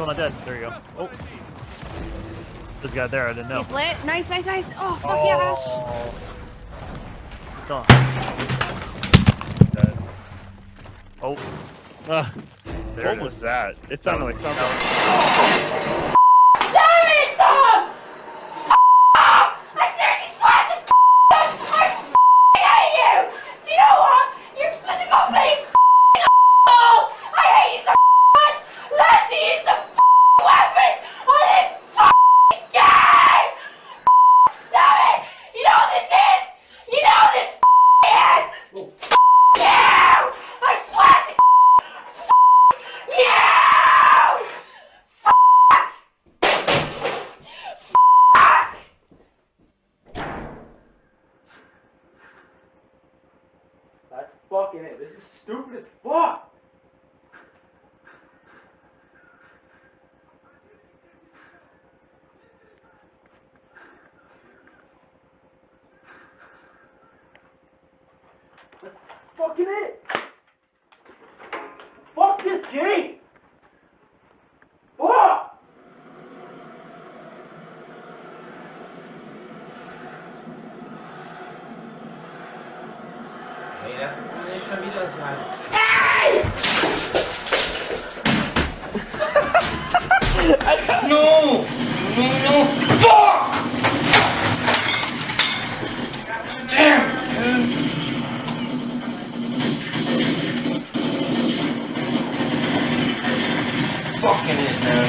not dead. There you go. Oh. This guy there, I didn't know. He's lit. Nice, nice, nice. Oh, fuck yeah, Ash. Done. Dead. Oh. What was that? It sounded like something. Damn it, Tom! I seriously swear to I hate you! Do you know what? You're such a complete asshole! I hate you so much! Learn to use the weapons on this game! Damn it! You know what this is? You know what this is? You! I swear to you! That's fucking it. This is stupid as fuck. That's fucking it. Fuck this game. Fuck. Hey, that's schon wieder sein. No. No. Fuck. Damn. Fucking it, man.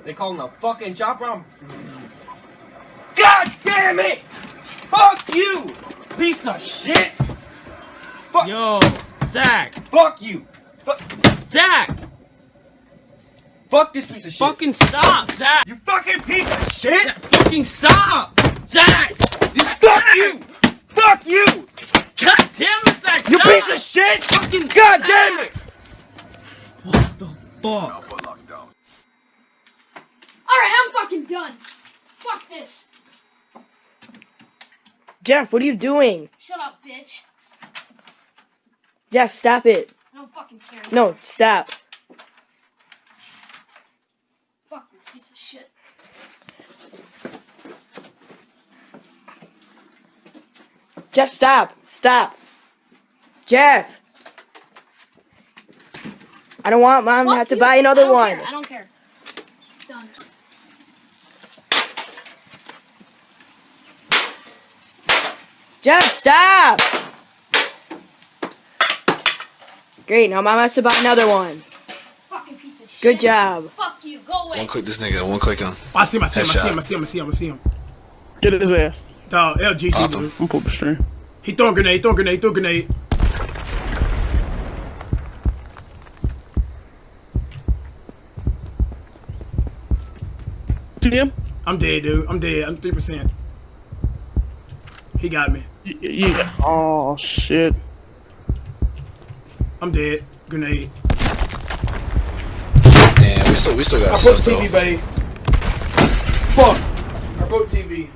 They call him a fucking chopper. God damn it! Fuck you! Piece of shit! Fuck. Yo, Zach! Fuck you! Zach! Fuck this piece of shit! Fucking stop, Zach! You fucking piece of shit! Zach, fucking stop! Zach! Fuck you! Fuck you! God damn it, Zach! You stop! piece of shit! Fucking God Zach! damn it! What the fuck? Alright, I'm fucking done. Fuck this. Jeff, what are you doing? Shut up, bitch. Jeff, stop it. I don't fucking care. No, stop. Fuck this piece of shit. Jeff, stop. Stop. Jeff. I don't want Mom to have to buy another one. I don't care. Done. Jeff, stop. Great, now Mom has to buy another one. Fucking piece of shit. Good job. Fuck you. Go away. One click this nigga, one click him. I see him, I see him, I see him, Headshot. I see him, I see him, I see him. Get his ass. Dog, LGG, Pop dude. him. I'm pulling the string. He throwing grenade, throwing grenade, throwing grenade. See him? I'm dead, dude. I'm dead. I'm 3%. He got me. Yeah. Oh shit. I'm dead. Grenade. Damn, we still got I stuff broke TV, though. babe. Fuck. I broke TV.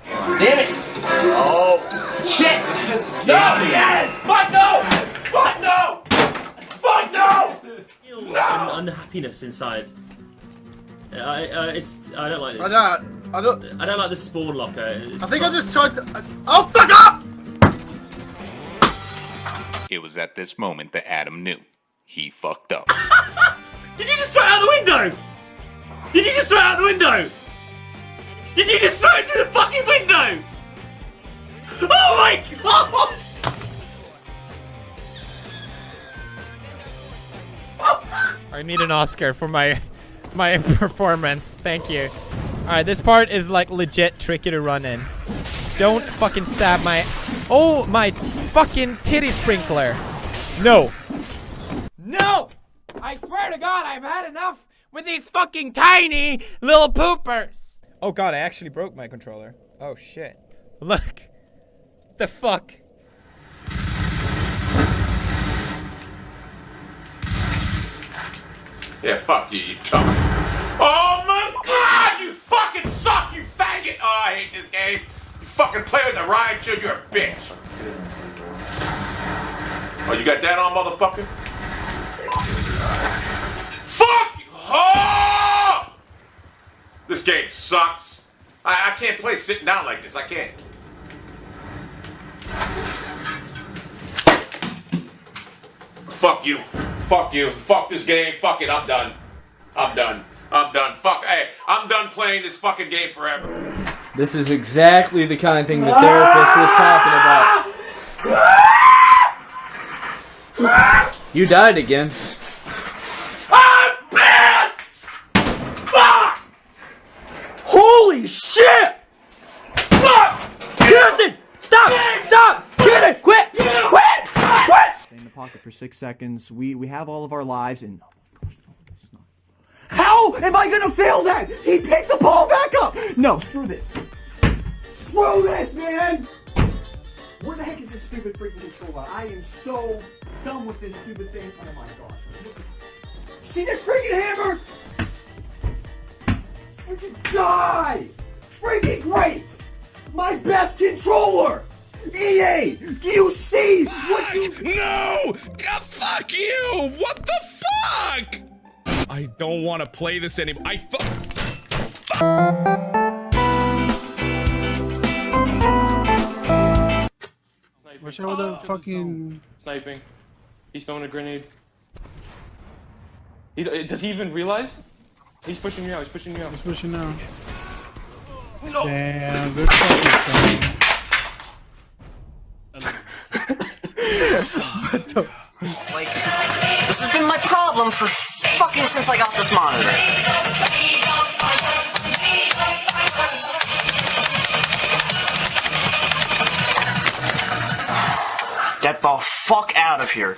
Damn it! Oh. Shit! No! Yes! Fuck no! Fuck no! Fuck no! And unhappiness inside. I don't like this. I don't like the spawn locker. I think I just tried to. Oh, fuck up! It was at this moment that Adam knew. He fucked up. Did you just throw it out the window? Did you just throw it out the window? Did you just throw it through the fucking window? Oh my god! I need an Oscar for my performance. Thank you. Alright, this part is like legit tricky to run in. Don't fucking stab my... Oh, my fucking titty sprinkler. No. No! I swear to God, I've had enough with these fucking tiny little poopers. Oh God, I actually broke my controller. Oh shit. Look. The fuck? Yeah, fuck you, you cunt. Oh my god, you fucking suck, you faggot! Oh, I hate this game. You fucking play with the riot shield, you're a bitch. Oh, you got that on, motherfucker? Fuck you! Oh! This game sucks. I can't play sitting down like this, I can't. Fuck you. Fuck you. Fuck this game. Fuck it. I'm done. I'm done. I'm done. Fuck. Hey, I'm done playing this fucking game forever. This is exactly the kind of thing the therapist was talking about. You died again. I'm bad! Fuck! Holy shit! Fuck! Kirsten! Stop! Stop! Kirsten! Quit! Quit! Quit! Stay in the pocket for 6 seconds. We have all of our lives and... How am I gonna fail that? He picked the ball back up! No, screw this. Screw this, man! Where the heck is this stupid freaking controller? I am so done with this stupid thing. Oh my gosh. See this freaking hammer? Freaking die! Freaking great! My best controller! EA! Do you see what you... No! Fuck you! What the fuck? I don't want to play this anymore. Watch out with the fucking... Sniping. He's throwing a grenade. Does he even realize? He's pushing you out, he's pushing you out. He's pushing now. No. Damn, good fucking What the? Like, this has been my problem for fucking since I got this monitor. Get the fuck out of here.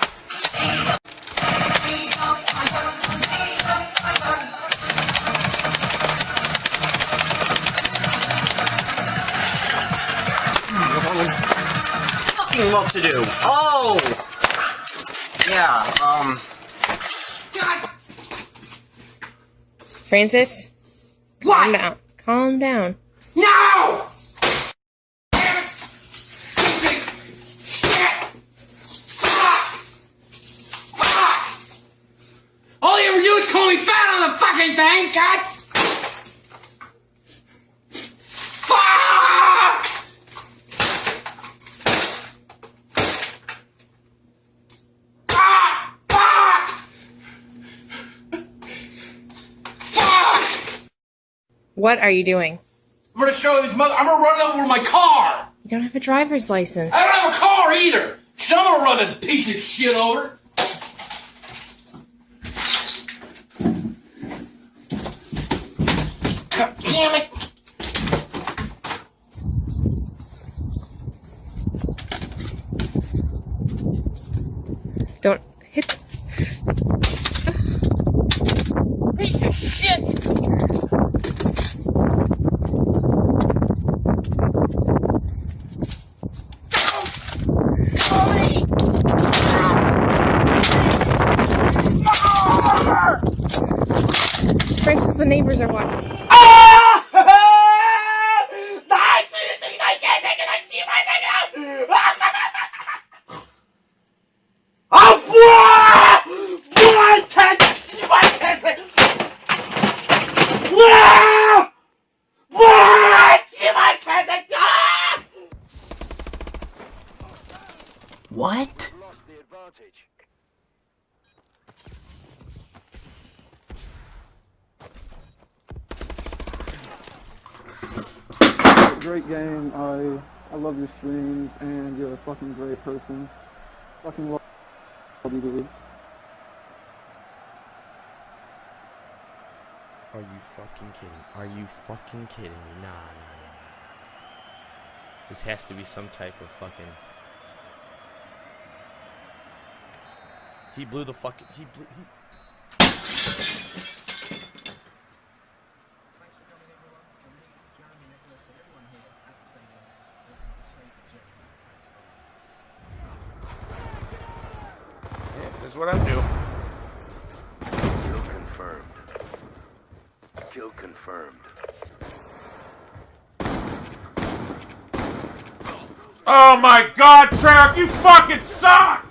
Fucking love to do. Oh! Yeah, Francis? What? Calm down. Calm down. No! All you ever do is call me fat on the fucking thing, God! Fuck! Ah! Fuck! Fuck! What are you doing? I'm gonna show this mother. I'm gonna run over my car! You don't have a driver's license. I don't have a car either! So I'm gonna run a piece of shit over. God damn it! Don't hit. Piece of shit! Francis, the neighbors are watching. What? Great game. I love your streams, and you're a fucking great person. Fucking love you, dude. Are you fucking kidding? Are you fucking kidding me? Nah. This has to be some type of fucking... He blew the fucking... He... This is what I'm doing. Looking for Kill confirmed. Oh my god, Treyarch, you fucking suck!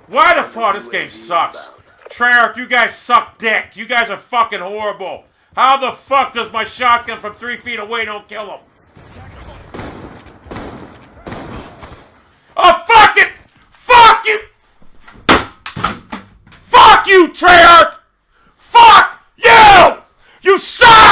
Why the fuck this game sucks? Treyarch, you guys suck dick. You guys are fucking horrible. How the fuck does my shotgun from 3 feet away don't kill him? Oh, fuck it! Fuck you! Fuck you, Treyarch! Fuck you! You suck!